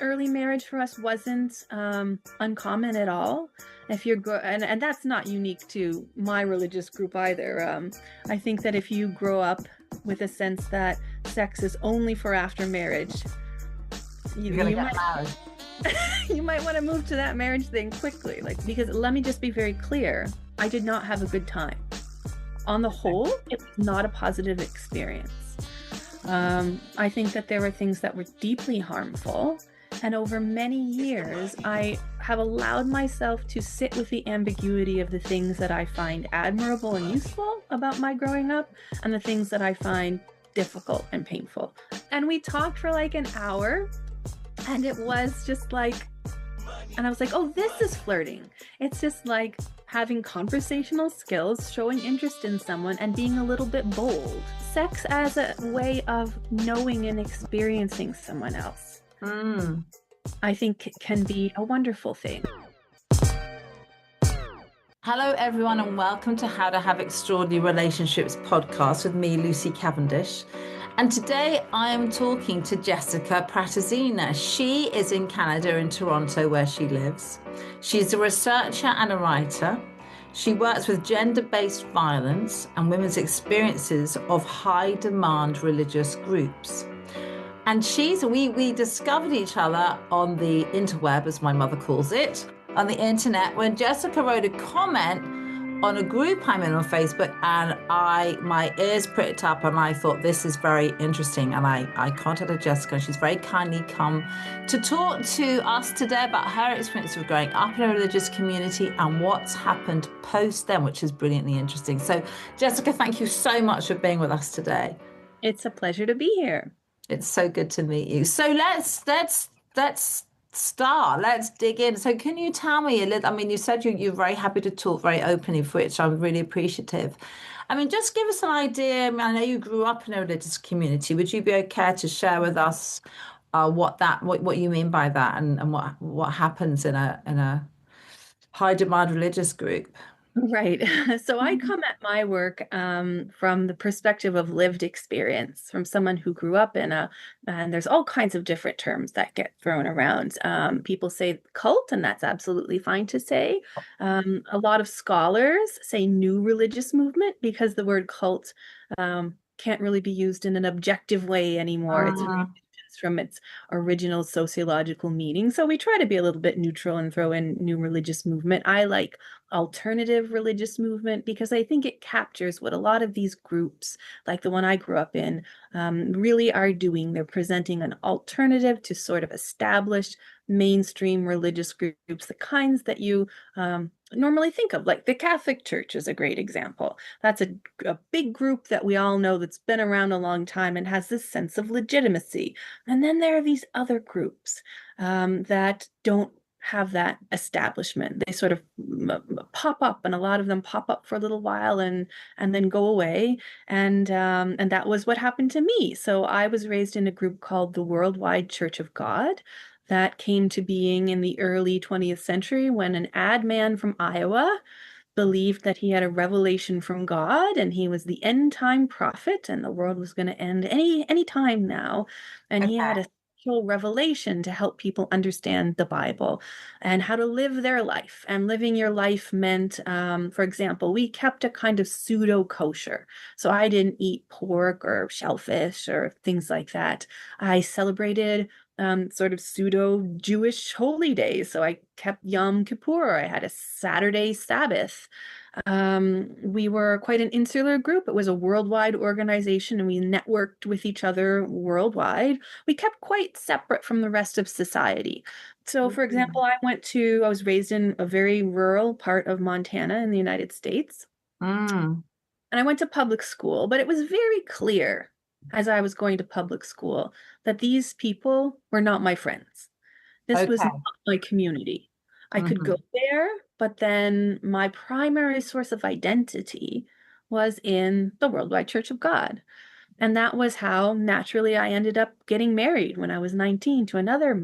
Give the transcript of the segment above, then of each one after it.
Early marriage for us wasn't uncommon at all. If you're and that's not unique to my religious group either. I think that if you grow up with a sense that sex is only for after marriage, You're gonna you get might married. you might want to move to that marriage thing quickly. Because let me just be very clear, I did not have a good time. On the whole, it was not a positive experience. I think that there were things that were deeply harmful. And over many years, I have allowed myself to sit with the ambiguity of the things that I find admirable and useful about my growing up and the things that I find difficult and painful. And we talked for like an hour, and it was just like, and I was like, oh, this is flirting. It's just like having conversational skills, showing interest in someone, and being a little bit bold. Sex as a way of knowing and experiencing someone else, I think can be a wonderful thing. Hello, everyone, and welcome to How to Have Extraordinary Relationships podcast with me, Lucy Cavendish. And today I am talking to Jessica Pratezina. She is in Canada, in Toronto, where she lives. She's a researcher and a writer. She works with gender-based violence and women's experiences of high-demand religious groups. And we discovered each other on the interweb, as my mother calls it, on the internet, when Jessica wrote a comment on a group I'm in on Facebook, and my ears pricked up, and I thought, this is very interesting. And I contacted Jessica, and she's very kindly come to talk to us today about her experience of growing up in a religious community and what's happened post then, which is brilliantly interesting. So Jessica, thank you so much for being with us today. It's a pleasure to be here. It's so good to meet you. So let's start. Let's dig in. So can you tell me a little, I mean, you said you're very happy to talk very openly, for which I'm really appreciative. I mean, just give us an idea. I mean, I know you grew up in a religious community. Would you be okay to share with us what you mean by that, and what happens in a high demand religious group? Right. So I come at my work from the perspective of lived experience, from someone who grew up and there's all kinds of different terms that get thrown around. People say cult, and that's absolutely fine to say. A lot of scholars say new religious movement because the word cult can't really be used in an objective way anymore. It's from its original sociological meaning. So we try to be a little bit neutral and throw in new religious movement. I like alternative religious movement because I think it captures what a lot of these groups, like the one I grew up in, really are doing. They're presenting an alternative to sort of established mainstream religious groups, the kinds that you normally think of, like the Catholic Church is a great example. That's a big group that we all know that's been around a long time and has this sense of legitimacy. And then there are these other groups that don't have that establishment. They sort of pop up, and a lot of them pop up for a little while and then go away. And that was what happened to me. So I was raised in a group called the Worldwide Church of God that came to being in the early 20th century when an ad man from Iowa believed that he had a revelation from God and he was the end time prophet and the world was going to end any time now. And he had a special revelation to help people understand the Bible and how to live their life. And living your life meant, for example, we kept a kind of pseudo kosher. So I didn't eat pork or shellfish or things like that. I celebrated sort of pseudo Jewish holy days. So I kept Yom Kippur. I had a Saturday Sabbath. We were quite an insular group. It was a worldwide organization and we networked with each other worldwide. We kept quite separate from the rest of society. So, for example, I was raised in a very rural part of Montana in the United States. And I went to public school, but it was very clear as I was going to public school that these people were not my friends. This was not my community. I could go there, but then my primary source of identity was in the Worldwide Church of God. And that was how naturally I ended up getting married when I was 19 to another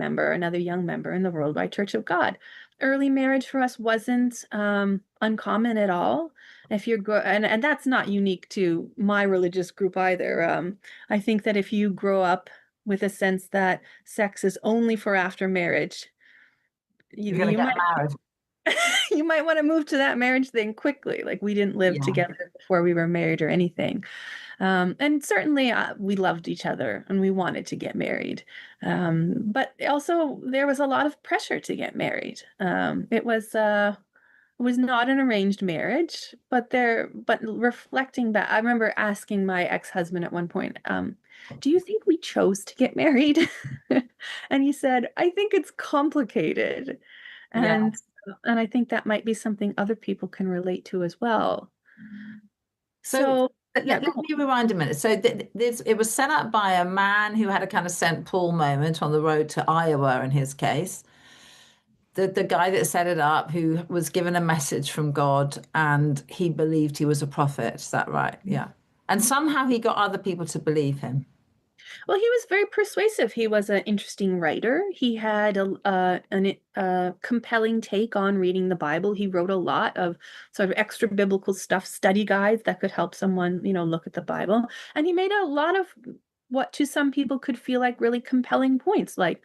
young member in the Worldwide Church of God. Early marriage for us wasn't uncommon at all. If you're and that's not unique to my religious group either. I think that if you grow up with a sense that sex is only for after marriage. You're going to You get might married. you might want to move to that marriage thing quickly. Like we didn't live Yeah. together before we were married or anything. And certainly we loved each other and we wanted to get married. But also there was a lot of pressure to get married. It was not an arranged marriage, but reflecting back, I remember asking my ex-husband at one point, do you think we chose to get married? And he said, I think it's complicated. Yeah. And and I think that might be something other people can relate to as well. So So, yeah, let me rewind a minute. So this it was set up by a man who had a kind of St. Paul moment on the road to Iowa in his case. The guy that set it up, who was given a message from God and he believed he was a prophet. Is that right? Yeah. And somehow he got other people to believe him. well, he was very persuasive. He was an interesting writer. He had a compelling take on reading the Bible. He wrote a lot of sort of extra biblical stuff, study guides that could help someone, look at the Bible. And he made a lot of what to some people could feel like really compelling points, like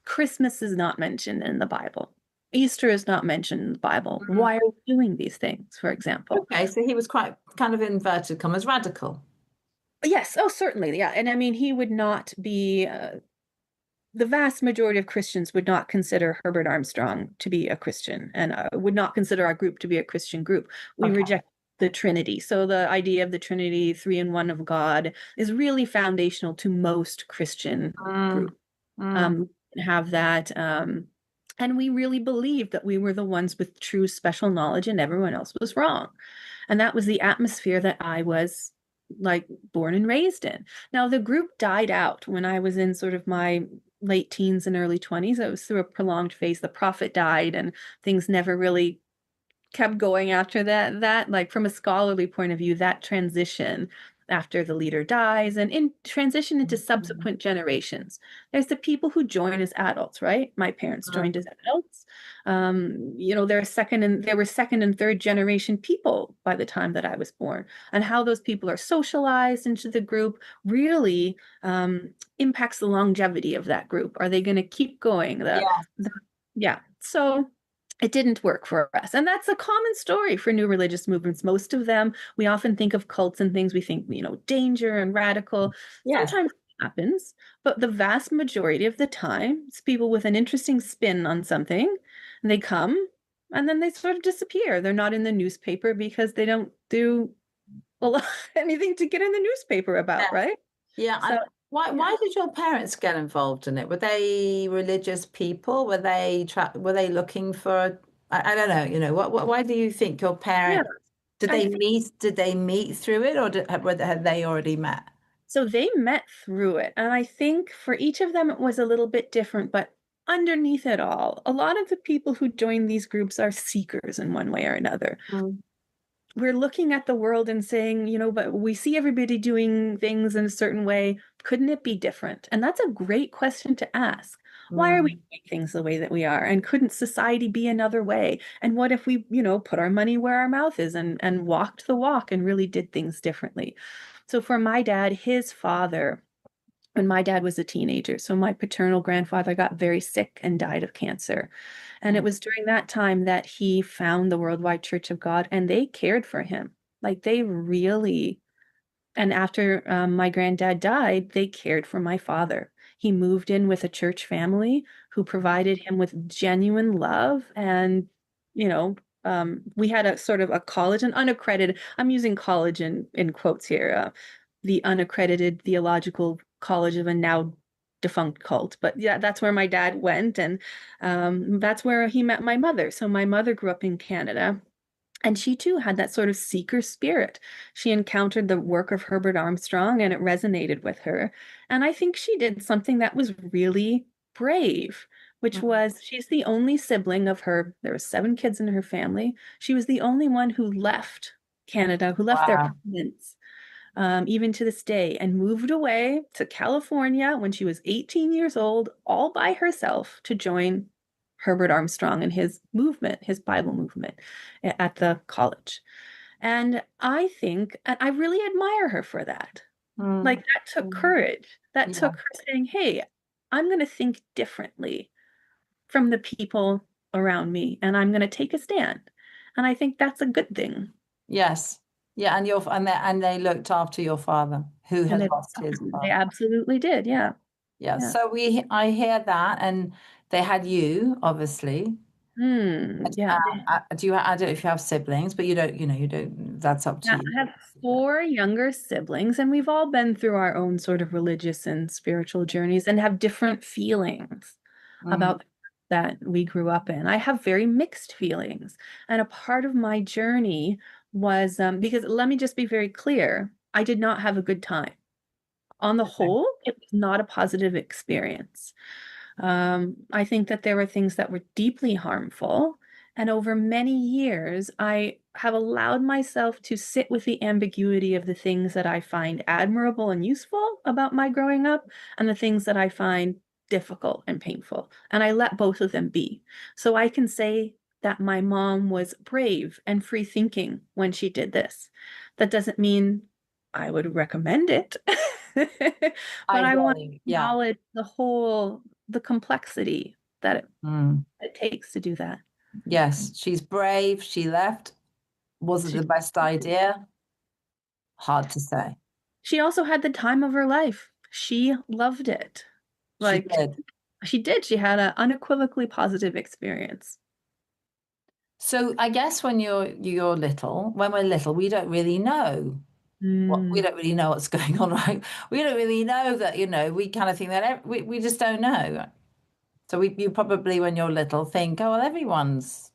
Christmas is not mentioned in the Bible. Easter is not mentioned in the Bible. Mhm. Why are we doing these things, for example? Okay, so he was quite kind of inverted commas radical. Yes, oh, certainly. Yeah. And I mean, he would not be the vast majority of Christians would not consider Herbert Armstrong to be a Christian and would not consider our group to be a Christian group. We Okay. reject the Trinity. So the idea of the Trinity, three in one of God, is really foundational to most Christian Mm, groups. mm, Have that. And we really believed that we were the ones with true special knowledge and everyone else was wrong. And that was the atmosphere that I was like born and raised in. Now, the group died out when I was in sort of my late teens and early 20s. I was through a prolonged phase. The prophet died and things never really kept going after that like from a scholarly point of view, that transition after the leader dies and in transition into mm, subsequent generations. There's the people who join as adults, right? My parents joined as adults. There were second and third generation people by the time that I was born, and how those people are socialized into the group really impacts the longevity of that group. Are they going to keep going? yeah. Yeah. So it didn't work for us. And that's a common story for new religious movements. Most of them, we often think of cults and things, we think, danger and radical. Yes. Sometimes it happens, but the vast majority of the time, it's people with an interesting spin on something, and they come and then they sort of disappear. They're not in the newspaper because they don't do a lot, anything to get in the newspaper Yeah. about, right? Yeah. So, yeah. Why did your parents get involved in it? Were they religious people? Were they looking for I don't know, why do you think your Yeah, parents I think did they meet through it or had they already met? so they met through it. And I think for each of them, it was a little bit different, but underneath it all, a lot of the people who join these groups are seekers in one way or another. Mm, We're looking at the world and saying, but we see everybody doing things in a certain way. Couldn't it be different? And that's a great question to ask. Why are we mm, doing things the way that we are? And couldn't society be another way? And what if we, put our money where our mouth is and walked the walk and really did things differently? So for my dad, his father, when my dad was a teenager, so my paternal grandfather got very sick and died of cancer. And it mm, was during that time that he found the Worldwide Church of God and they cared for him. Like they really, and after my granddad died, they cared for my father. He moved in with a church family who provided him with genuine love. And, you know, we had a sort of a college, an unaccredited, I'm using college in quotes here, the unaccredited theological college of a now defunct cult. But yeah, that's where my dad went. And that's where he met my mother. So my mother grew up in Canada. And she too had that sort of seeker spirit. She encountered the work of Herbert Armstrong and it resonated with her. And I think she did something that was really brave, which mm. was she's the only sibling of her. There were seven kids in her family. She was the only one who left Canada, who left their Wow. province, even to this day, and moved away to California when she was 18 years old, all by herself to join Herbert Armstrong and his movement, his Bible movement at the college. And I think, and I really admire her for that. Mm. Like that took Mm. courage. That Yeah. took her saying, "Hey, I'm going to think differently from the people around me, and I'm going to take a stand." And I think that's a good thing. Yes. Yeah, and they looked after your father, who And had lost his they father. absolutely did. Yeah. Yeah. Yeah. So I hear that, and they had you, obviously. Yeah. I don't know if you have siblings, but you don't, that's up to Yeah, you. I have four younger siblings, and we've all been through our own sort of religious and spiritual journeys and have different feelings Mm, about that we grew up in. I have very mixed feelings. And a part of my journey was because let me just be very clear, I did not have a good time. On the okay. whole, it was not a positive experience. I think that there were things that were deeply harmful. And over many years, I have allowed myself to sit with the ambiguity of the things that I find admirable and useful about my growing up and the things that I find difficult and painful. And I let both of them be. So I can say that my mom was brave and free thinking when she did this. That doesn't mean I would recommend it. But I I hear want you. to Yeah. acknowledge the complexity that Mm. it takes to do that. Yes, she's brave. She left. Was it She the best idea? Hard to say. she also had the time of her life. She loved it. She Like did. she did. She had an unequivocally positive experience. So I guess when you're little, when we're little, we don't really know we Mm. don't really know what's going on, right? We don't really know that, we kind of think that we just don't know. So you probably, when you're little, think, oh, well, everyone's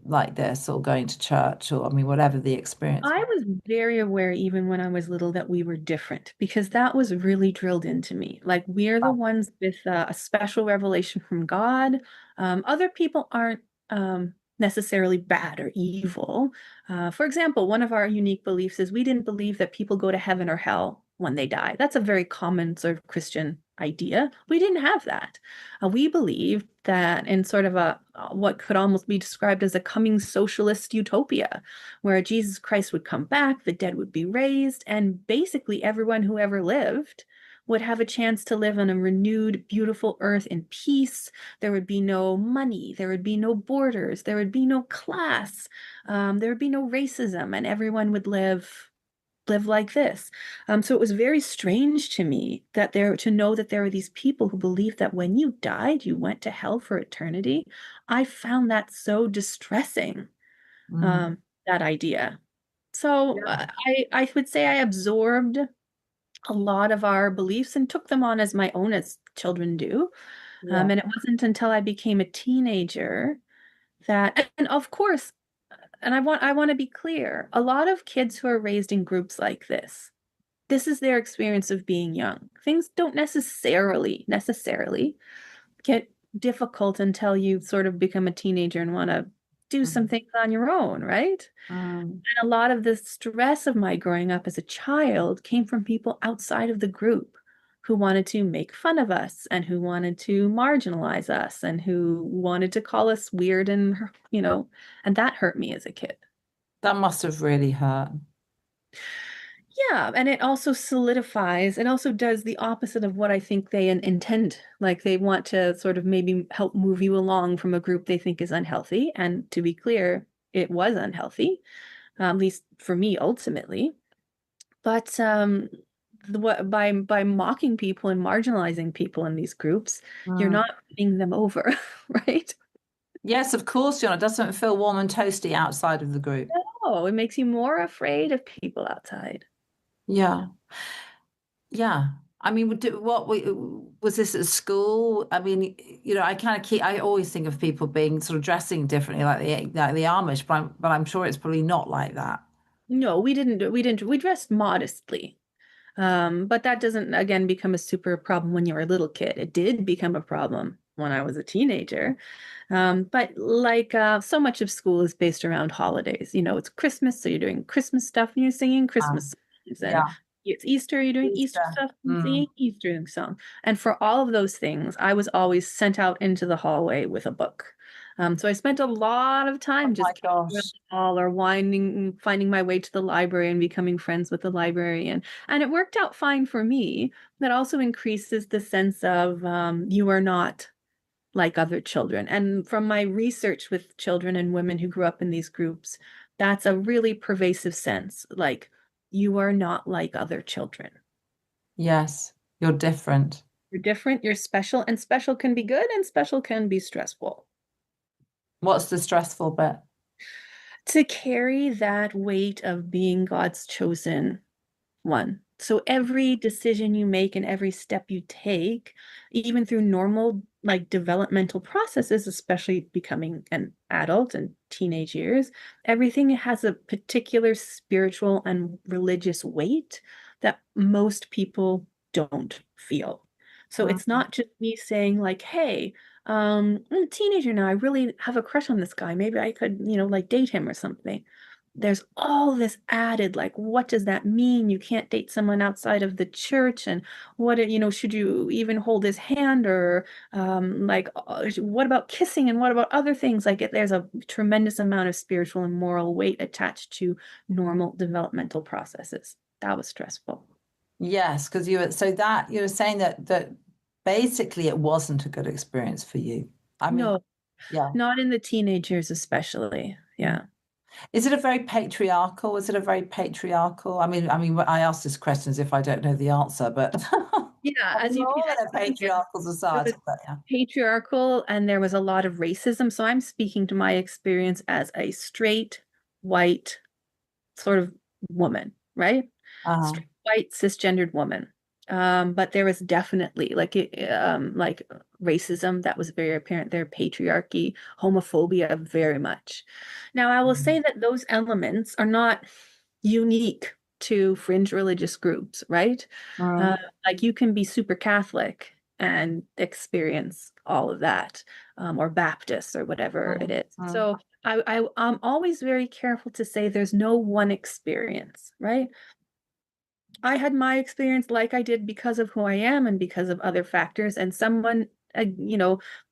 like this or going to church or, I mean, whatever the experience I was. was very aware even when I was little that we were different because that was really drilled into me. Like we're the ones with a special revelation from God. Other people aren't necessarily bad or evil. For example, one of our unique beliefs is we didn't believe that people go to heaven or hell when they die. That's a very common sort of Christian idea. We didn't have that. We believed that in sort of a what could almost be described as a coming socialist utopia where Jesus Christ would come back, the dead would be raised, and basically everyone who ever lived would have a chance to live on a renewed, beautiful earth in peace. There would be no money, there would be no borders, there would be no class, there would be no racism, and everyone would live like this. So it was very strange to me that there to know that there were these people who believed that when you died, you went to hell for eternity. I found that so distressing, Mm. um, that idea. So Yeah. I would say I absorbed a lot of our beliefs and took them on as my own, as children do. Yeah. And it wasn't until I became a teenager that, and of course, and I want to be clear, a lot of kids who are raised in groups like this is their experience of being young. Things don't necessarily get difficult until you sort of become a teenager and want to do some Mm. things on your own, right? Mm. And a lot of the stress of my growing up as a child came from people outside of the group who wanted to make fun of us and who wanted to marginalize us and who wanted to call us weird and that hurt me as a kid. That must have really hurt. Yeah, and it also does the opposite of what I think they intend. Like they want to sort of maybe help move you along from a group they think is unhealthy. And to be clear, it was unhealthy, at least for me ultimately. But by mocking people and marginalizing people in these groups, you're Mm. not winning them over, right? Yes, of course, John. It doesn't feel warm and toasty outside of the group. No, it makes you more afraid of people outside. Yeah. Yeah. I mean, what was this at school? I mean, I always think of people being sort of dressing differently, like the Amish, but I'm sure it's probably not like that. No, we dressed modestly. But that doesn't again become a super problem when you're a little kid. It did become a problem when I was a teenager. But like so much of school is based around holidays. You know, it's Christmas, so you're doing Christmas stuff and you're singing Christmas songs. And Yeah. it's Easter, you're doing Easter Easter. stuff and Mm. singing Easter song. And for all of those things, I was always sent out into the hallway with a book. So I spent a lot of Oh time my just around gosh. the hall or winding, finding my way to the library and becoming friends with the librarian. And it worked out fine for me. That also increases the sense of you are not like other children. And from my research with children and women who grew up in these groups, that's a really pervasive sense. Like, you are not like other children. Yes, you're different. You're different, you're special, and special can be good and special can be stressful. What's the stressful bit? To carry that weight of being God's chosen one. So every decision you make and every step you take, even through normal like developmental processes, especially becoming an adult and teenage years, everything has a particular spiritual and religious weight that most people don't feel. So it's Mm. not just me saying like, hey, I'm a teenager now. I really have a crush on this guy. Maybe I could, like date him or something. There's all this added, like, what does that mean? You can't date someone outside of the church, and should you even hold his hand, or what about kissing, and what about other things? Like, there's a tremendous amount of spiritual and moral weight attached to normal developmental processes. That was stressful. Yes, because you were saying that basically it wasn't a good experience for you. I mean, No, yeah. not in the teenage years, especially. Mm. Yeah. Is it a very patriarchal? Was it a very patriarchal? I mean, I ask this question as if I don't know the answer, but Yeah, probably as you can more than a imagine, patriarchal it society, was but yeah. patriarchal and there was a lot of racism. So I'm speaking to my experience as a straight, white sort of woman, right? Uh-huh. Straight, white, cisgendered woman. But there was definitely like racism that was very apparent there, patriarchy, homophobia, very much. Now, I will say that those elements are not unique to fringe religious groups, right? Uh, Mm, like you can be super Catholic and experience all of that, or Baptist or whatever it mm, is. mm. So I'm always very careful to say there's no one experience, right? I had my experience like I did because of who I am and because of other factors, and someone,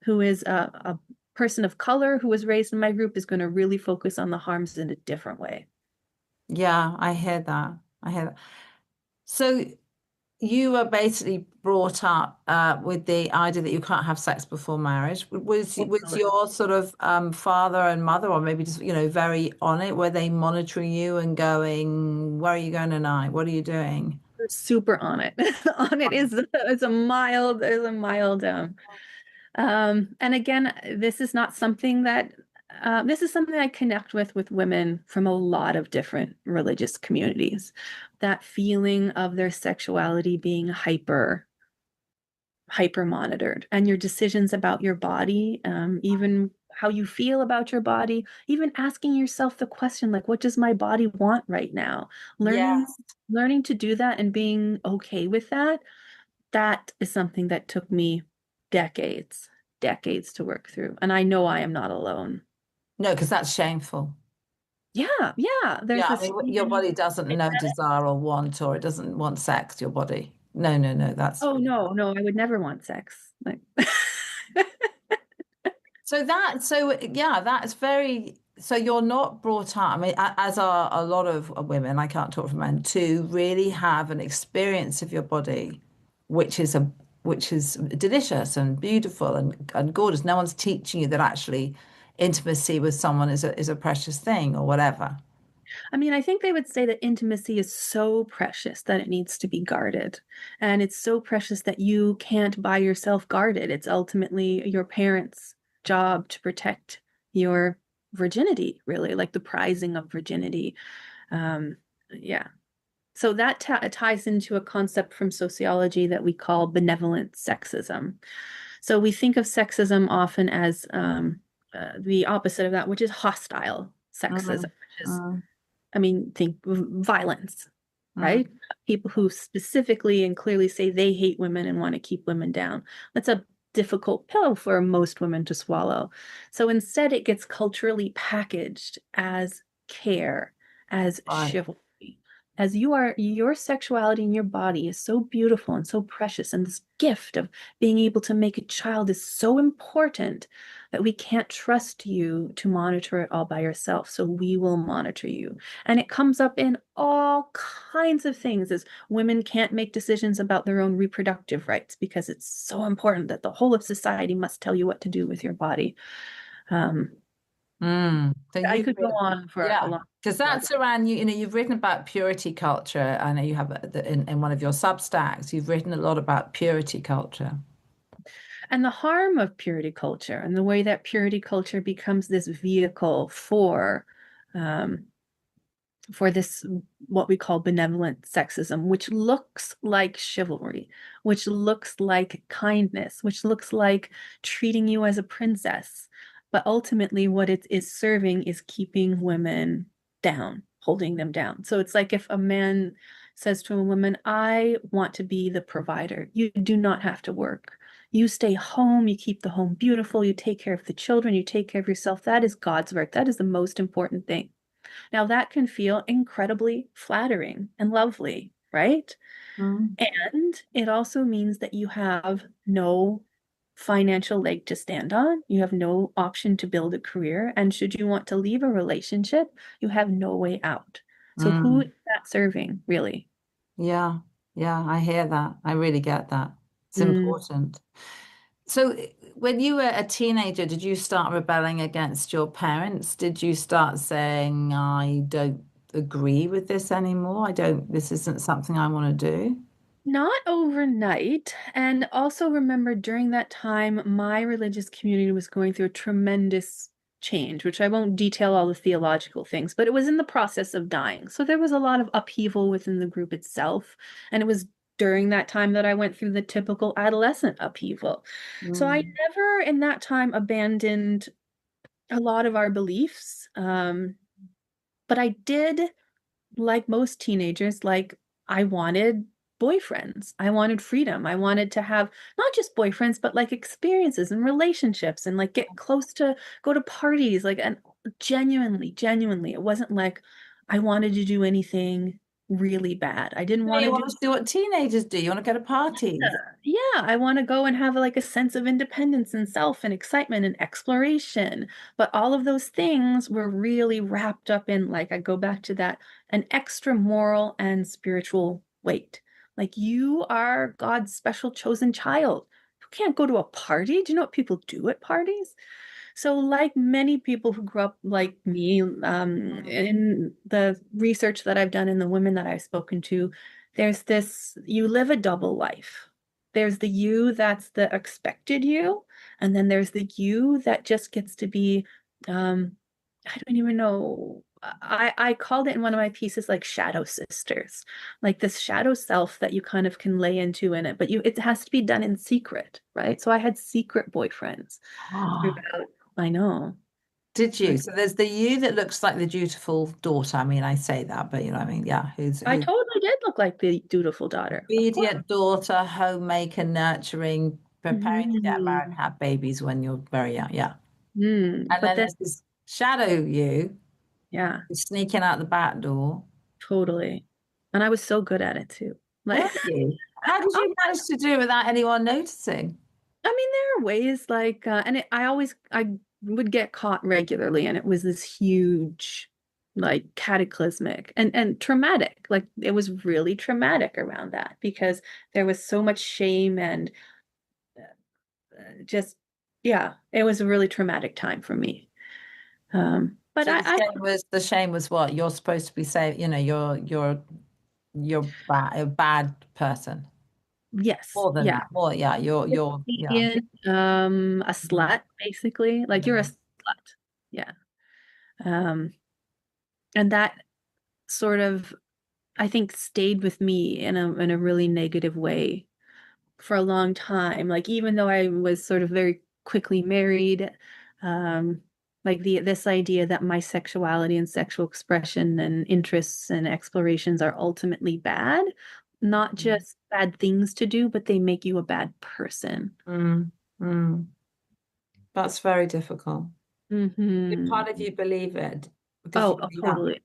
who is a person of color who was raised in my group is going to really focus on the harms in a different way. Yeah, I hear that. I hear that. So you were basically brought up with the idea that you can't have sex before marriage. Was Totally. your sort of father and mother, or maybe just, very on it? Were they monitoring you and going, "Where are you going tonight? What are you doing?" Super on it. On it is a mild, and again, this is something I connect with women from a lot of different religious communities. That feeling of their sexuality being hyper monitored, and your decisions about your body, even how you feel about your body, even asking yourself the question like, what does my body want right now? Learning Yes. learning to do that and being okay with that, that is something that took me decades to work through. And I know I am not alone. No, because that's shameful. Yeah, there's Yeah, I this mean, your body doesn't know desire or want, or it doesn't want sex, your body. No, no, no, that's oh really. no, I would never want sex. Like So yeah, that's very, so you're not brought up, I mean, as are a lot of women, I can't talk for men, to really have an experience of your body, which is a, which is delicious and beautiful and gorgeous. No one's teaching you that actually intimacy with someone is a precious thing or whatever. I mean, I think they would say that intimacy is so precious that it needs to be guarded. And it's so precious that you can't by yourself guard it. It's ultimately your parents' job to protect your virginity, really, like the prizing of virginity. Um, yeah. So that ties into a concept from sociology that we call benevolent sexism. So we think of sexism often as the opposite of that, which is hostile sexism, Mm, which is, mm, I mean, think violence, right? mm. People who specifically and clearly say they hate women and want to keep women down. That's a difficult pill for most women to swallow. So instead, it gets culturally packaged as care, as Right. chivalry. as you are, your sexuality and your body is so beautiful and so precious, and this gift of being able to make a child is so important that we can't trust you to monitor it all by yourself. So we will monitor you. And it comes up in all kinds of things, as women can't make decisions about their own reproductive rights because it's so important that the whole of society must tell you what to do with your body. Um, So I you've could go written, on for a yeah, long because time. that's around you. You know, you've written about purity culture. I know you have in one of your Substacks. You've written a lot about purity culture. And the harm of purity culture and the way that purity culture becomes this vehicle um, for this what we call benevolent sexism, which looks like chivalry, which looks like kindness, which looks like treating you as a princess. But ultimately, what it is serving is keeping women down, holding them down. So it's like if a man says to a woman, I want to be the provider. You do not have to work. You stay home, you keep the home beautiful, you take care of the children, you take care of yourself. That is God's work. That is the most important thing. Now, that can feel incredibly flattering and lovely, right? Mm. And it also means that you have no financial leg to stand on. You have no option to build a career. And should you want to leave a relationship, you have no way out. So, who Mm. is that serving, really? Yeah, yeah, I hear that. I really get that. It's Mm, important. So, when you were a teenager, did you start rebelling against your parents? Did you start saying, I don't agree with this anymore? This isn't something I want to do? Not overnight. And also remember during that time, my religious community was going through a tremendous change, which I won't detail all the theological things, but it was in the process of dying. So there was a lot of upheaval within the group itself. And it was during that time that I went through the typical adolescent upheaval. So I Mm. never in that time abandoned a lot of our beliefs. But I did, like most teenagers, like I wanted boyfriends. I wanted freedom. I wanted to have not just boyfriends, but like experiences and relationships and like get close to go to parties. Like, and genuinely, it wasn't like I wanted to do anything really bad. I didn't No, want you to do want to do what teenagers do. You want to go to parties. yeah, I want to go and have like a sense of independence and self and excitement and exploration. But all of those things were really wrapped up in, like, I go back to that, an extra moral and spiritual weight. Like, you are God's special chosen child. You can't go to a party. Do you know what people do at parties? So, like many people who grew up like me, in the research that I've done and the women that I've spoken to, there's this, you live a double life. There's the you that's the expected you, and then there's the you that just gets to be, I don't even know. I called it in one of my pieces like shadow sisters, like this shadow self that you kind of can lay into in it, but it has to be done in secret, right? So I had secret boyfriends throughout. I know. Did you? I, So there's the you that looks like the dutiful daughter. I mean, I say that, but you know, what I mean, yeah, I who's totally did look like the dutiful daughter, of course. obedient daughter, homemaker, nurturing, preparing to get married and Mhm. have babies when you're very young. Yeah. And But then then, there's this shadow you yeah, who's sneaking out the back door. totally. And I was so good at it too. Like, Were you? How did I you manage to do it without anyone noticing? mean, there are ways like, I would get caught regularly, and it was this huge, like cataclysmic and traumatic. Like, it was really traumatic around that because there was so much shame and just, yeah, it was a really traumatic time for me. But So I the shame was what? You're supposed to be saying, you know, you're a bad person. yes, More than yeah. that. More, yeah, yeah. Lesbian, a Mhm. slut, basically. Like, you're a Yeah. slut. Yeah. Um, and that sort of, I think, stayed with me in a really negative way for a long time. Like, even though I was sort of very quickly married, um, like this idea that my sexuality and sexual expression and interests and explorations are ultimately bad, not just bad things to do, but they make you a bad person. Mm, mm. That's very difficult. Did Hmm. part of you believe it? Because Oh, you oh, were young, totally.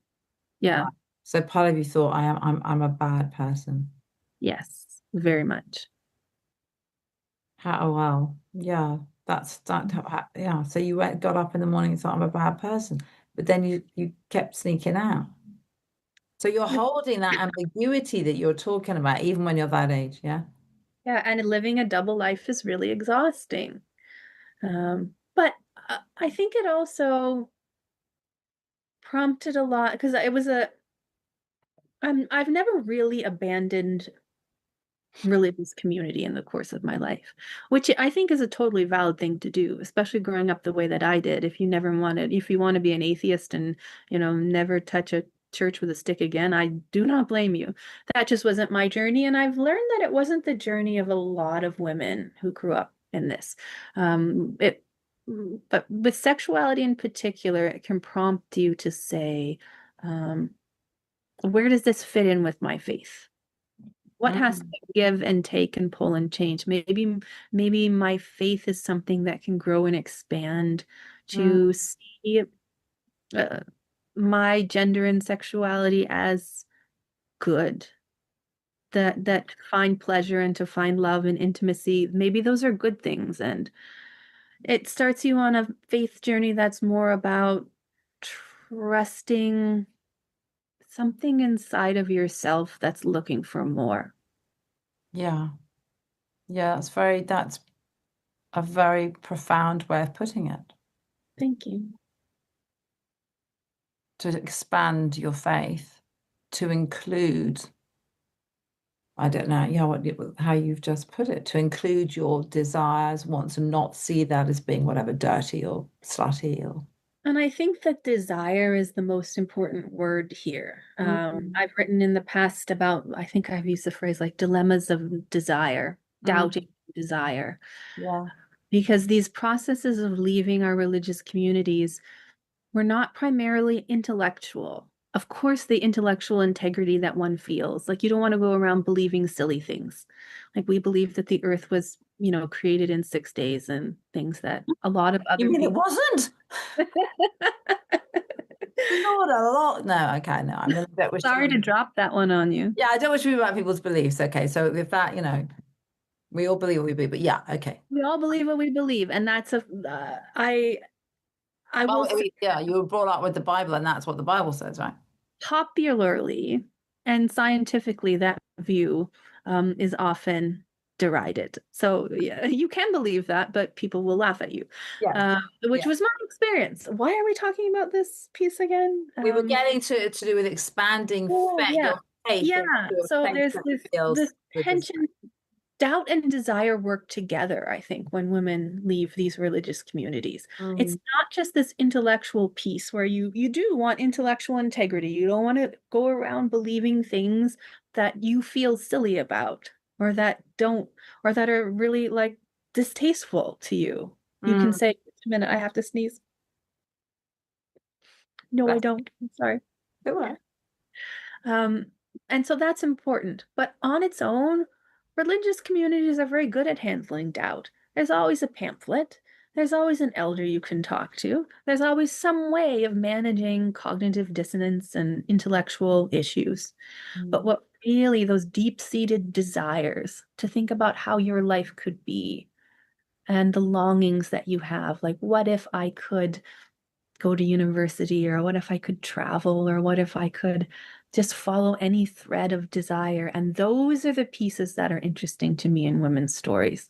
Yeah. right? So part of you thought I'm a bad person. Yes, very much. How oh, well, yeah, that's that. Yeah. So you got up in the morning and thought I'm a bad person, but then you kept sneaking out. So you're holding that ambiguity that you're talking about, even when you're that age. Yeah. Yeah, and living a double life is really exhausting. But I think it also prompted a lot because it was I've never really abandoned religious community in the course of my life, which I think is a totally valid thing to do, especially growing up the way that I did. If you want to be an atheist and, never touch a church with a stick again, I do not blame you. That just wasn't my journey. And I've learned that it wasn't the journey of a lot of women who grew up in this. It, but with sexuality in particular, it can prompt you to say, um, where does this fit in with my faith? What has to Mm, give and take and pull and change? Maybe my faith is something that can grow and expand mm, to see uh, my gender and sexuality as good, that find pleasure and to find love and intimacy. Maybe those are good things, and it starts you on a faith journey that's more about trusting something inside of yourself that's looking for more. yeah. Yeah. That's a very profound way of putting it. Thank you. To expand your faith, to include, I don't know, yeah, how you've just put it, to include your desires, wants, and not see that as being whatever dirty or slutty or. And I think that desire is the most important word here. Mm, I've written in the past about, I think I've used the phrase like dilemmas of desire, doubting mm, desire, yeah. because these processes of leaving our religious communities were not primarily intellectual. Of course, the intellectual integrity that one feels, like you don't want to go around believing silly things. Like we believe that the earth was, created in 6 days and things that a lot of You other mean it people. wasn't? Not a lot. No, okay, no. I mean, I don't wish to Sorry to drop that one on you. yeah, I don't wish to be about people's beliefs. Okay, so if that, we all believe what we believe, but yeah, okay. We all believe what we believe, and I will Well, I say mean, yeah, you were brought up with the Bible, and that's what the Bible says, right? popularly and scientifically that view is often derided. So yeah, you can believe that, but people will laugh at you, Yes. which Yeah. was my experience. Why are we talking about this piece again? We were getting to do with expanding Oh yeah, your faith yeah. into a So faith there's that this feels this the tension. Doubt and desire work together, I think, when women leave these religious communities. It's mm, not just this intellectual piece where you do want intellectual integrity. You don't want to go around believing things that you feel silly about or that don't or that are really like distasteful to you. You can mm, say, "Just a minute, I have to sneeze." No, I that's don't. I'm sorry. all right. Um, and so that's important. But on its own, religious communities are very good at handling doubt. There's always a pamphlet, there's always an elder you can talk to, there's always some way of managing cognitive dissonance and intellectual issues. But Mm, what really, those deep seated desires to think about how your life could be and the longings that you have, like, what if I could go to university, or what if I could travel, or what if I could just follow any thread of desire? And those are the pieces that are interesting to me in women's stories.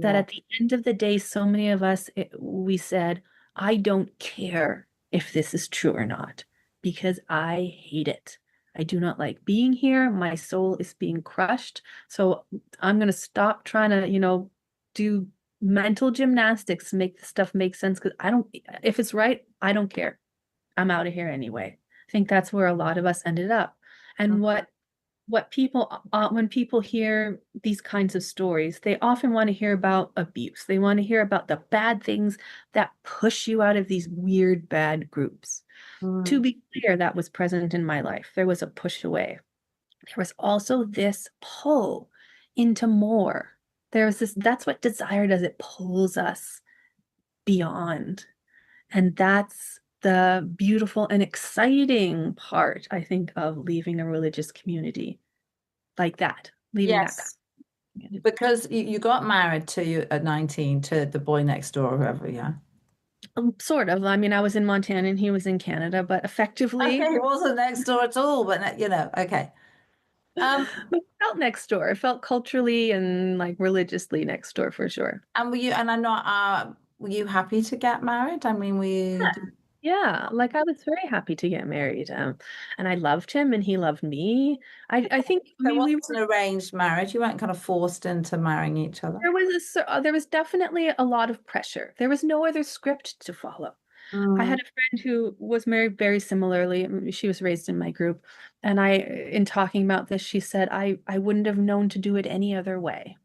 That yeah. at the end of the day, so many of us, we said, I don't care if this is true or not, because I hate it. I do not like being here. My soul is being crushed. So I'm going to stop trying to, do mental gymnastics to make the stuff make sense because I don't, if it's right, I don't care. I'm out of here anyway. I think that's where a lot of us ended up. And what people when people hear these kinds of stories, they often want to hear about abuse. They want to hear about the bad things that push you out of these weird bad groups. To Mm, be clear, that was present in my life. There was a push away. There was also this pull into more. That's what desire does. It pulls us beyond. And that's the beautiful and exciting part, I think, of leaving a religious community like that, leaving that kind Yes, of community. because you got married to you at 19 to the boy next door or whoever, yeah. Sort of. I mean, I was in Montana and he was in Canada, but Okay, effectively, it wasn't next door at all, but okay. Um, it felt next door. It felt culturally and like religiously next door for sure. and I'm not, were you happy to get married? I mean, Yeah. Yeah, like I was very happy to get married. And I loved him and he loved me. I think, I there mean, we wasn't were an arranged marriage. You weren't kind of forced into marrying each other. there was definitely a lot of pressure. There was no other script to follow. I Mm, had a friend who was married very similarly. She was raised in my group, and in talking about this, she said, I wouldn't have known to do it any other way.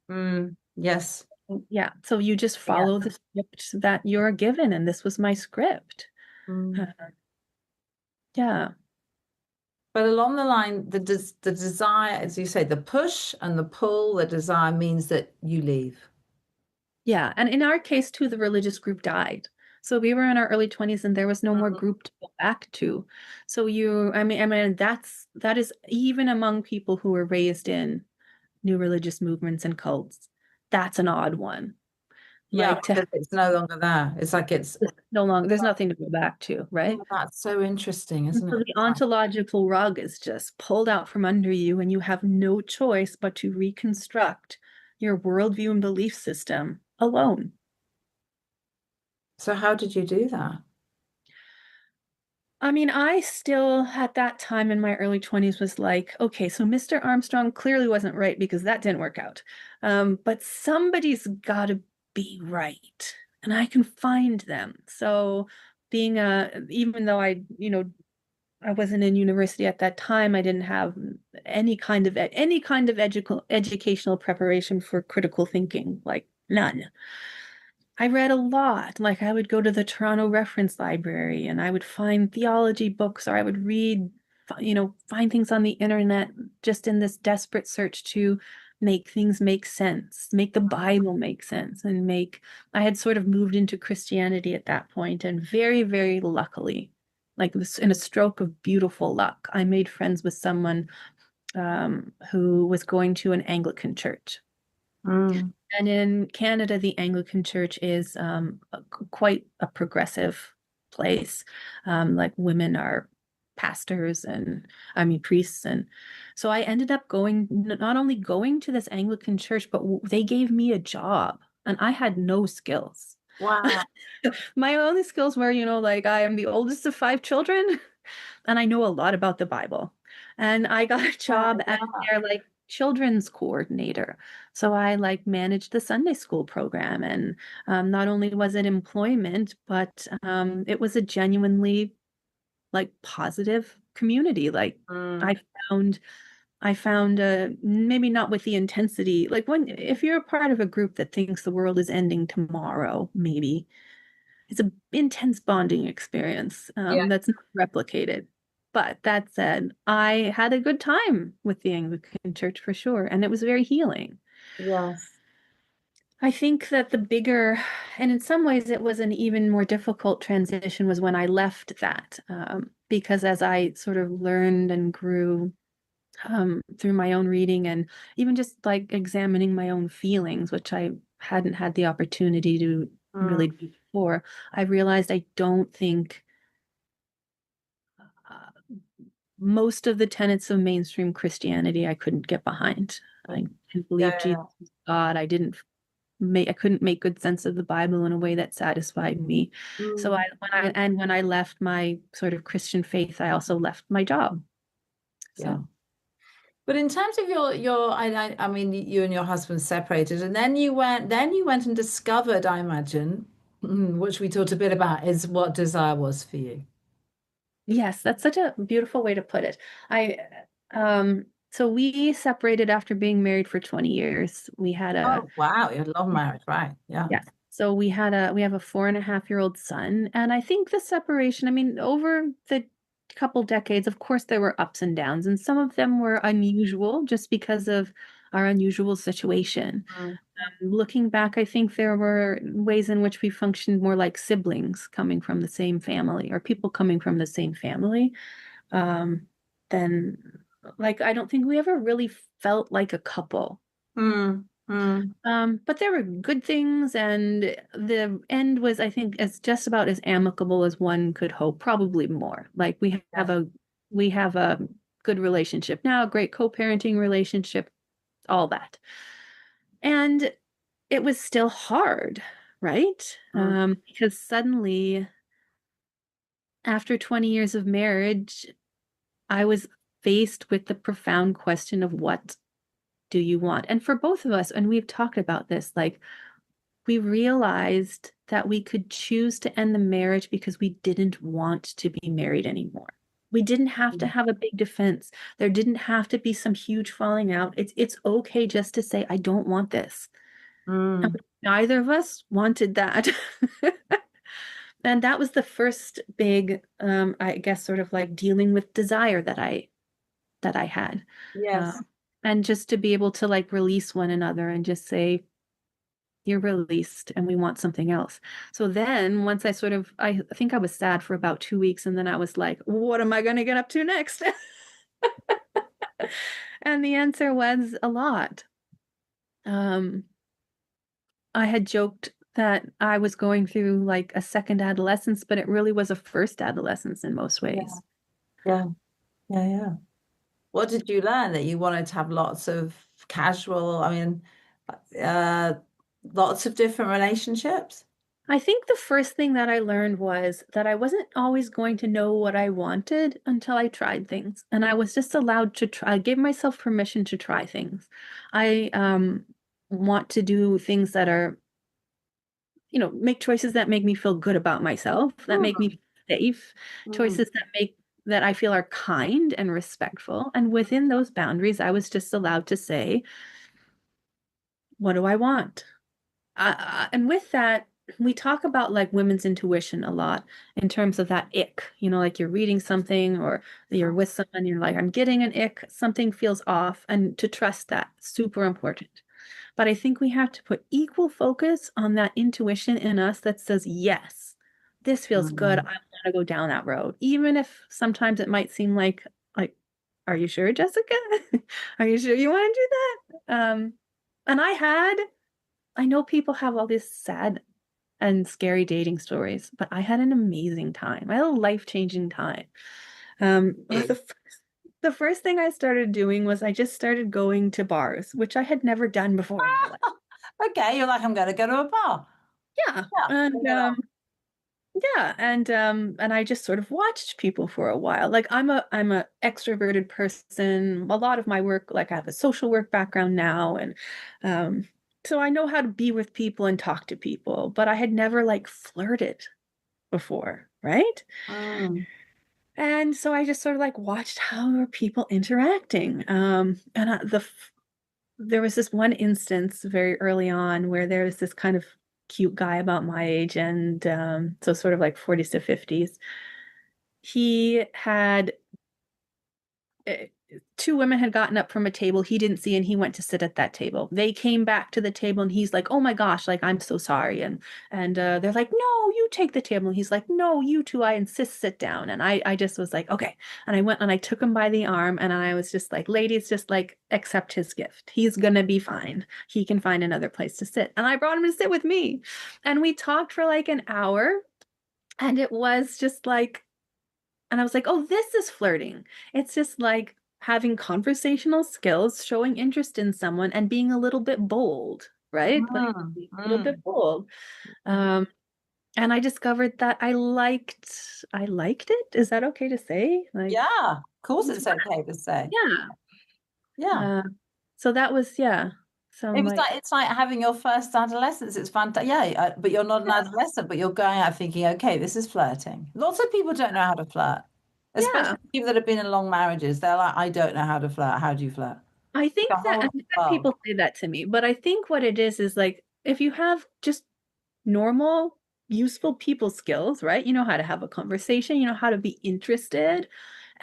yes. Yeah, so you just Yeah. follow the script that you're given, and this was my script. Mm. Yeah. But along the line, the desire, as you say, the push and the pull, the desire means that you leave. Yeah, and in our case too, the religious group died. So we were in our early 20s and there was no more Mm. group to go back to. So I mean that is even among people who were raised in new religious movements and cults. That's an odd one. Yeah, Like to have because it's no longer there. It's like it's, no longer, there's nothing to go back to, yeah, right? that's so interesting, And isn't so it? the ontological rug is just pulled out from under you, and you have no choice but to reconstruct your worldview and belief system alone. So how did you do that? I mean, I still at that time in my early 20s was like, okay, so Mr. Armstrong clearly wasn't right because that didn't work out. But somebody's got to be right, and I can find them. So even though I wasn't in university at that time, I didn't have any kind of educational preparation for critical thinking, like none. I read a lot. Like I would go to the Toronto Reference Library and I would find theology books or I would find things on the internet just in this desperate search to make things make sense, make the Bible make sense and I had sort of moved into Christianity at that point and very, very luckily, like this in a stroke of beautiful luck, I made friends with someone who was going to an Anglican church. Mm. And in Canada, the Anglican Church is quite a progressive place. Like women are pastors and I mean priests, and so I ended up not only going to this Anglican church, but they gave me a job, and I had no skills. Wow. My only skills were, like I am the oldest of five children and I know a lot about the Bible. And I got a Yeah, job as yeah. their like children's coordinator. So I like managed the Sunday school program. And not only was it employment, but it was a genuinely like positive community. Like Mm. I found I found maybe not with the intensity, like if you're a part of a group that thinks the world is ending tomorrow, maybe it's an intense bonding experience Yeah. that's not replicated. But that said, I had a good time with the Anglican Church for sure, and it was very healing. Yes. I think that and in some ways, it was an even more difficult transition was when I left that, because as I sort of learned and grew through my own reading and even just like examining my own feelings, which I hadn't had the opportunity to Mm. really do before, I realized I don't think uh, most of the tenets of mainstream Christianity I couldn't get behind. I didn't believe Yeah. Jesus was God. I couldn't make good sense of the Bible in a way that satisfied me. So Mm. when I left my sort of Christian faith, I also left my job. Yeah. So But in terms of I mean, you and your husband separated, and then you went and discovered, I imagine, which we talked a bit about, is what desire was for you. yes, that's such a beautiful way to put it. So we separated after being married for 20 years. We had a Oh, wow, you had a long marriage, right? Yeah. Yes. So we have a 4.5-year-old son. And I think the separation, I mean, over the couple decades, of course, there were ups and downs, and some of them were unusual just because of our unusual situation. Mm. Looking back, I think there were ways in which we functioned more like siblings coming from the same family or people coming from the same family. Um, then, like, I don't think we ever really felt like a couple. Mm. Mm. But there were good things, and the end was, I think, as just about as amicable as one could hope, probably more. Like Yes. we have a good relationship now, a great co-parenting relationship, all that. And it was still hard, right? Mm. Because suddenly, after 20 years of marriage, I was faced with the profound question of what do you want? And for both of us, and we've talked about this, like we realized that we could choose to end the marriage because we didn't want to be married anymore. We didn't have to have a big defense. There didn't have to be some huge falling out. It's okay just to say, I don't want this. And Mm. neither of us wanted that. And that was the first big, I guess, sort of like dealing with desire that I had. Yes. And just to be able to like release one another and just say, you're released and we want something else. So then once I think I was sad for about 2 weeks and then I was like, what am I going to get up to next? And the answer was a lot. Um, I had joked that I was going through like a second adolescence, but it really was a first adolescence in most Yeah. ways. Yeah. Yeah. Yeah. What did you learn? That you wanted to have lots of casual, I mean, uh, lots of different relationships? I think the first thing that I learned was that I wasn't always going to know what I wanted until I tried things. And I was just allowed to try, I gave myself permission to try things. I want to do things that are, make choices that make me feel good about myself, that make Mm. me safe, Mm. choices that I feel are kind and respectful. And within those boundaries, I was just allowed to say, what do I want? And with that, we talk about like women's intuition a lot in terms of that ick, like you're reading something or you're with someone, you're like, I'm getting an ick, something feels off, and to trust that, super important. But I think we have to put equal focus on that intuition in us that says, yes, this feels good. I Mm. want to go down that road, even if sometimes it might seem like, are you sure, Jessica? Are you sure you want to do that? And I know people have all these sad and scary dating stories, but I had an amazing time. I had a life-changing time. The first thing I started doing was I just started going to bars, which I had never done before in my life. Okay, you're like, I'm going to go to a bar. Yeah. Yeah, bring And it on. yeah, and I just sort of watched people for a while. Like I'm a extroverted person. A lot of my work, like I have a social work background now, and um so I know how to be with people and talk to people, but I had never like flirted before, right? Mm. And so I just sort of like watched how were people interacting. And there was this one instance very early on where there was this kind of cute guy about my age, and so sort of like 40s to 50s. He had uh, two women had gotten up from a table he didn't see, and he went to sit at that table. They came back to the table and he's like, oh my gosh, like I'm so sorry. And they're like, no, you take the table. And he's like, no, you two, I insist, sit down. And I just was like, okay. And I went and I took him by the arm and I was just like, ladies, just like accept his gift. He's gonna be fine. He can find another place to sit. And I brought him to sit with me. And we talked for like an hour, and it was just like, and I was like, oh, this is flirting. It's just like having conversational skills, showing interest in someone, and being a little bit bold, right? Like Mm. a little bit Mm. bold. Um, and I discovered that I liked it. Is that okay to say? Like, Yeah, of it course was it's fun. okay to say. Yeah. Yeah. Uh, so that was, yeah, some like, It's like having your first adolescence. It's fantastic. Yeah, but you're not an yeah, adolescent, but you're going out thinking, okay, this is flirting. Lots of people don't know how to flirt, yeah. especially people that have been in long marriages. They're like, I don't know how to flirt. How do you flirt? I It's think a that whole I've had world. people say that to me, but I think what it is like if you have just normal, useful people skills, right? You know how to have a conversation, you know how to be interested,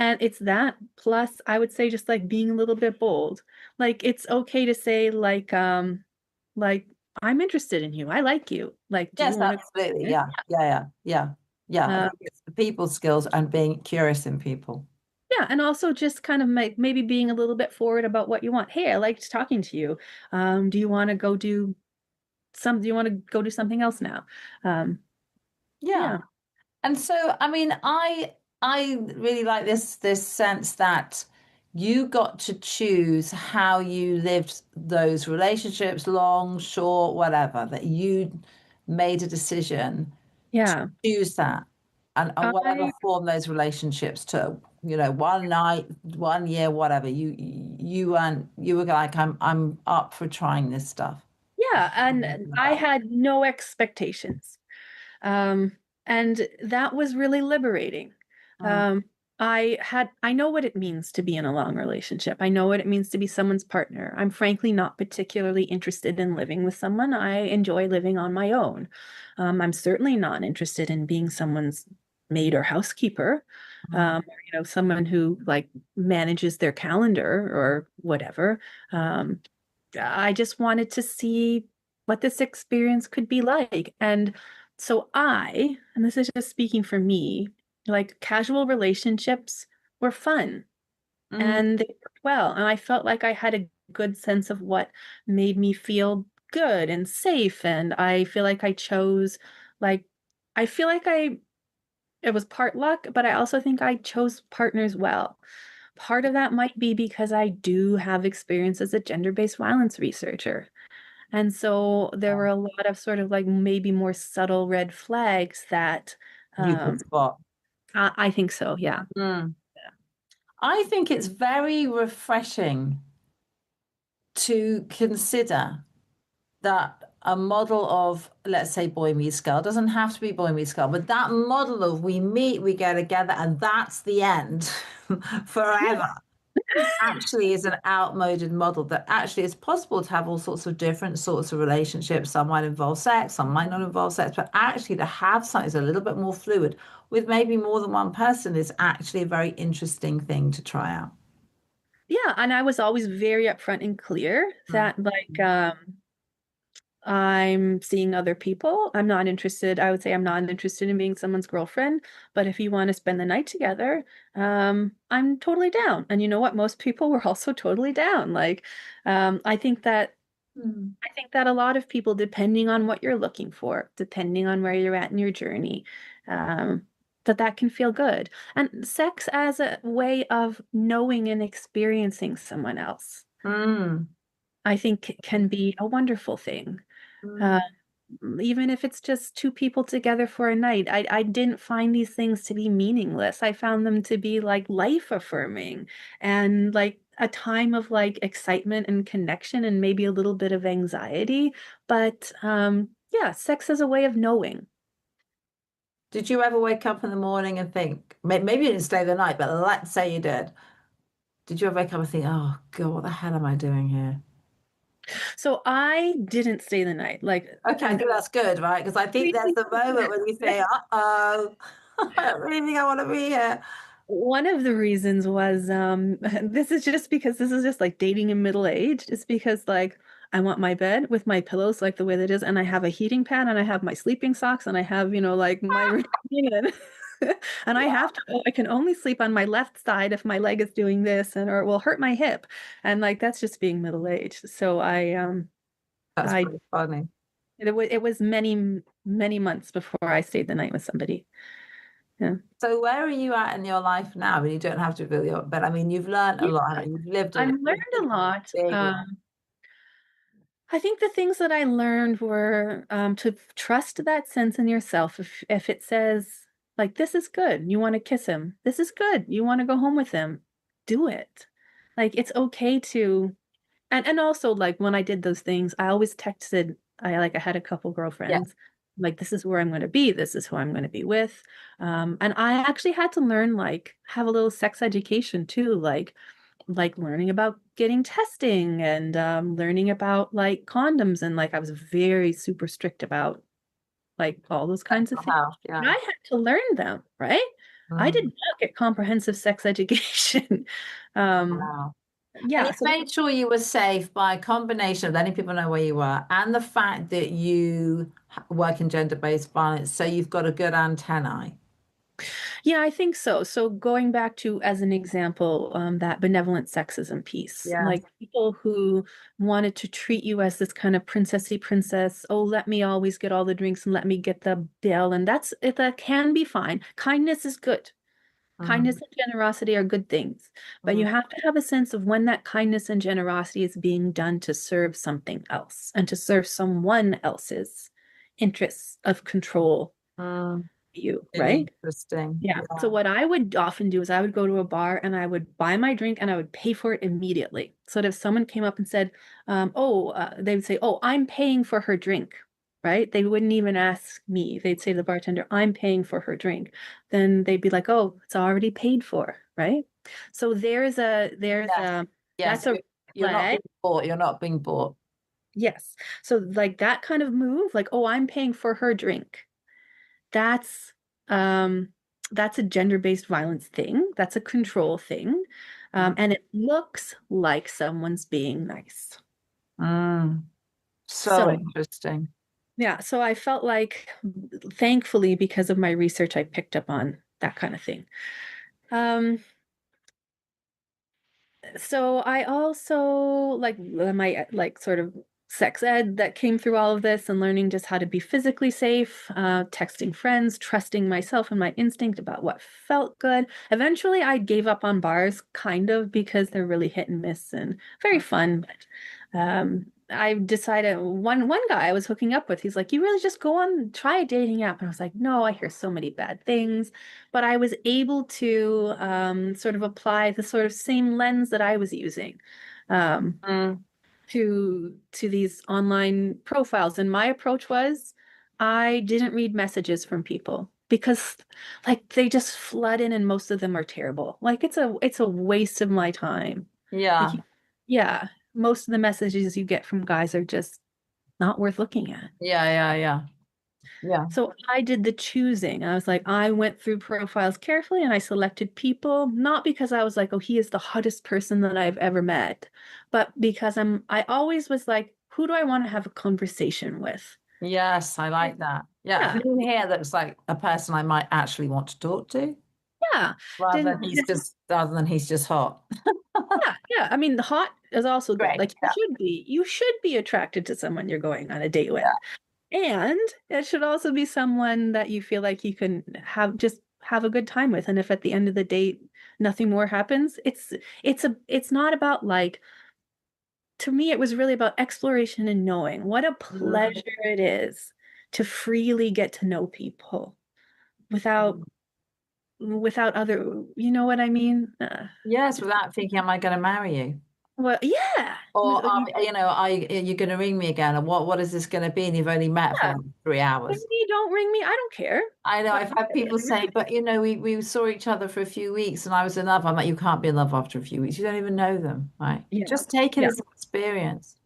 And it's that plus I would say just like being a little bit bold. Like it's okay to say like I'm interested in you. I like you. Like, do you Yes, want absolutely. to? Yeah, yeah, yeah, yeah, yeah. I Uh, think it's the people skills and being curious in people. yeah, and also just kind of maybe being a little bit forward about what you want. Hey, I liked talking to you. Do you want to go do do you want to go do something else now? Um, Yeah. yeah. And so, I mean, I really like this sense that you got to choose how you lived those relationships, long, short, whatever, that you made a decision to Yeah. choose that. And whatever I form those relationships took, one night, 1 year, whatever, you were like, I'm up for trying this stuff. yeah, and I had no expectations. Um, and that was really liberating. Mm, Um, I know what it means to be in a long relationship. I know what it means to be someone's partner. I'm frankly not particularly interested in living with someone. I enjoy living on my own. I'm certainly not interested in being someone's maid or housekeeper, mm. or, someone who like manages their calendar or whatever. Um, I just wanted to see what this experience could be like. And so and this is just speaking for me, like casual relationships were fun Mm. and they worked well. And I felt like I had a good sense of what made me feel good and safe. And I feel like like, I feel like it was part luck, but I also think I chose partners well. Part of that might be because I do have experience as a gender-based violence researcher. And so there were a lot of sort of like maybe more subtle red flags that You could um, spot. I think so, yeah. Mm. I think it's very refreshing to consider that a model of, let's say, boy meets girl, doesn't have to be boy meets girl, but that model of we meet, we go together, and that's the end Yeah. forever, actually is an outmoded model. That actually it's possible to have all sorts of different sorts of relationships. Some might involve sex, some might not involve sex, but actually to have something that's a little bit more fluid with maybe more than one person is actually a very interesting thing to try out. Yeah, and I was always very upfront and clear Mm. that I'm seeing other people. I'm not interested. I would say I'm not interested in being someone's girlfriend, but if you want to spend the night together, I'm totally down. And you know what? Most people were also totally down. Like, I think that Mm. I think that a lot of people, depending on what you're looking for, depending on where you're at in your journey, that can feel good. And sex as a way of knowing and experiencing someone else, Mm. I think can be a wonderful thing. Uh, Mm. even if it's just two people together for a night, I didn't find these things to be meaningless. I found them to be like life affirming and like a time of like excitement and connection and maybe a little bit of anxiety. But yeah, sex is a way of knowing. Did you ever wake up in the morning and think, maybe you didn't stay the night, but let's say you did. Did you ever wake up and think, oh God, what the hell am I doing here? So I didn't stay the night. Like Okay, good, that's good, right? Because I think there's the moment when you say, uh-oh, I don't really think I want to be here. one of the reasons was this is just because this is just like dating in middle age. It's because like I want my bed with my pillows like the way that it is, and I have a heating pad and I have my sleeping socks and I have, like my routine and, and I can only sleep on my left side if my leg is doing this and or it will hurt my hip. And like that's just being middle aged. So That's I pretty funny. it was many months before I stayed the night with somebody. Yeah. So where are you at in your life now? I mean, you don't have to reveal your, but I mean, you've learned a Yeah, lot. You've lived I've a learned a lot. big life. I think the things that I learned were to trust that sense in yourself. If it says like this is good, you want to kiss him. This is good. You want to go home with him. Do it. Like it's okay to and also like when I did those things, I always texted I had a couple Yeah. girlfriends like this is where I'm going to be. This is who I'm going to be with. And I actually had to learn like have a little sex education too, like learning about getting testing and learning about like condoms and like I was very super strict about like all those kinds of Mental things. health, But yeah. I had to learn them, right? I did Mm. not get comprehensive sex education. Um, Wow. And yeah, you so made sure you were safe by a combination of letting people know where you were and the fact that you work in gender-based violence, so you've got a good antennae. yeah, I think so. So going back to, as an example, that benevolent sexism piece, Yeah. like people who wanted to treat you as this kind of princessy princess. Oh, let me always get all the drinks and let me get the bill, and that can be fine. Kindness is good. Kindness Mm, and generosity are good things, but mm, you have to have a sense of when that kindness and generosity is being done to serve something else and to serve someone else's interests of control mm. you, Really right? interesting. Yeah. So Yeah. what I would often do is I would go to a bar and I would buy my drink and I would pay for it immediately. So that if someone came up and said, they would say, "Oh, I'm paying for her drink," right? They wouldn't even ask me. They'd say to the bartender, "I'm paying for her drink." Then they'd be like, "Oh, it's already paid for," right? So Yes. Yes. that's a You're not flag. being bought. You're not being bought. Yes. So like that kind of move, like, "Oh, I'm paying for her drink." That's um that's a gender-based violence thing. That's a control thing. Mm, And it looks like someone's being nice. mm. So So, interesting. yeah, so I felt like thankfully because of my research I picked up on that kind of thing. Um so I also like my like sort of sex ed that came through all of this and learning just how to be physically safe, texting friends, trusting myself and my instinct about what felt good. Eventually, I gave up on bars kind of because they're really hit and miss and very fun. But I decided one guy I was hooking up with, he's like, "You really just go on, try a dating app." And I was like, "No, I hear so many bad things." But I was able to sort of apply the sort of same lens that I was using Mm, to these online profiles. And my approach was I didn't read messages from people because like they just flood in and most of them are terrible. Like it's a waste of my time. Like yeah. yeah, most of the messages you get from guys are just not worth looking at. Yeah. Yeah. Yeah. Yeah. So I did the choosing. I was like, I went through profiles carefully and I selected people, not because I was like, oh, he is the hottest person that I've ever met, but because I always was like, who do I want to have a conversation with? Yes, I like that. Yeah. Yeah, Who here looks like a person I might actually want to talk to yeah. rather Didn't than he's just hot. yeah. I mean, the hot is also good. Great. Like Yeah. you should be attracted to someone you're going on a date with. Yeah. And it should also be someone that you feel like you can have a good time with. And if at the end of the date nothing more happens, it's not about like to me it was really about exploration and knowing. What a Mm, pleasure it is to freely get to know people without mm. without other, you know what I mean? Yes, without thinking, am I going to marry you? Well, yeah. Or are you going to ring me again? Or what is this going to be? And you've only met for Yeah. like 3 hours. Ring me, don't ring me. I don't care. I know But I've had people say, but we saw each other for a few weeks and I was in love. I'm like, you can't be in love after a few weeks. You don't even know them, right? yeah. Just take it Yeah. as an experience.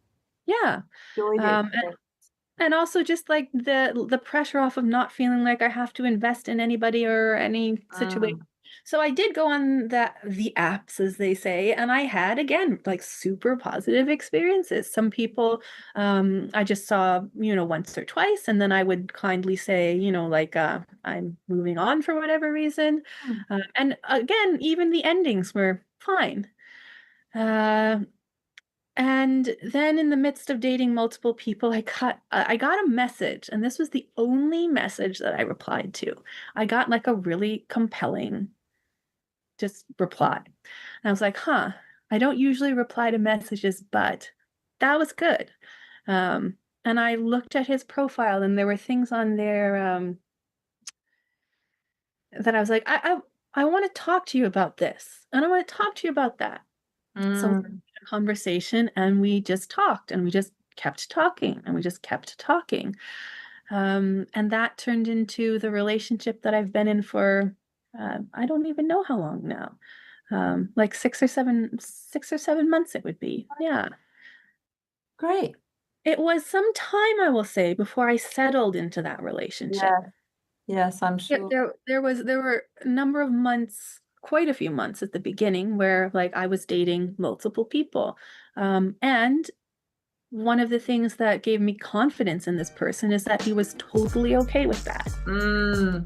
Yeah. Enjoy the Um, experience. And also just like the pressure off of not feeling like I have to invest in anybody or any situation. Mm, So I did go on the apps, as they say, and I had again like super positive experiences. Some people I just saw, once or twice, and then I would kindly say, like I'm moving on for whatever reason. mm, And again, even the endings were fine. Uh, and then in the midst of dating multiple people, I got a message, and this was the only message that I replied to. I got like a really compelling just reply. And I was like, huh, I don't usually reply to messages, but that was good. And I looked at his profile and there were things on there that I was like, I want to talk to you about this, and I want to talk to you about that. So we had mm. a conversation and we just talked and we just kept talking and we just kept talking. And that turned into the relationship that I've been in for I don't even know how long now. Like 6 or 7 months it would be. Yeah. Great. It was some time, I will say, before I settled into that relationship. Yeah. Yes, I'm Yeah, sure. there were a number of months, quite a few months at the beginning where like I was dating multiple people. And one of the things that gave me confidence in this person is that he was totally okay with that. Mm,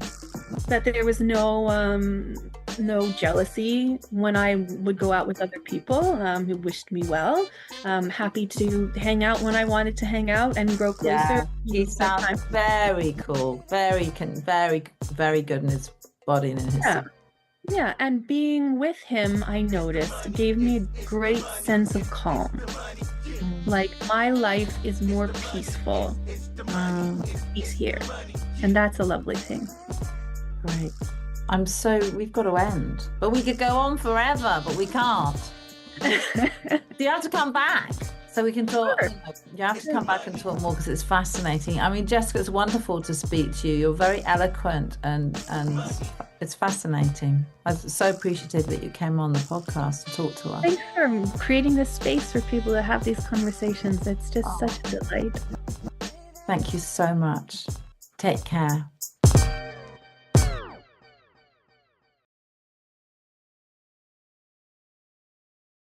That there was no jealousy when I would go out with other people who wished me well. Happy to hang out when I wanted to hang out and grow closer yeah, he and spend sounds time. very cool, very good in his body and in his. Yeah. Yeah, and being with him, I noticed, gave me a great sense of calm. Mm, Like my life is more peaceful. mm, He's here. And that's a lovely thing. great. We've got to end, but we could go on forever, but we can't. You have to come back so we can talk. Sure. You have to come back and talk more because it's fascinating. I mean, Jessica, it's wonderful to speak to you. You're very eloquent and it's fascinating. I'm so appreciative that you came on the podcast to talk to us. Thanks for creating this space for people to have these conversations. It's just Oh, such a delight. thank you so much. Take care.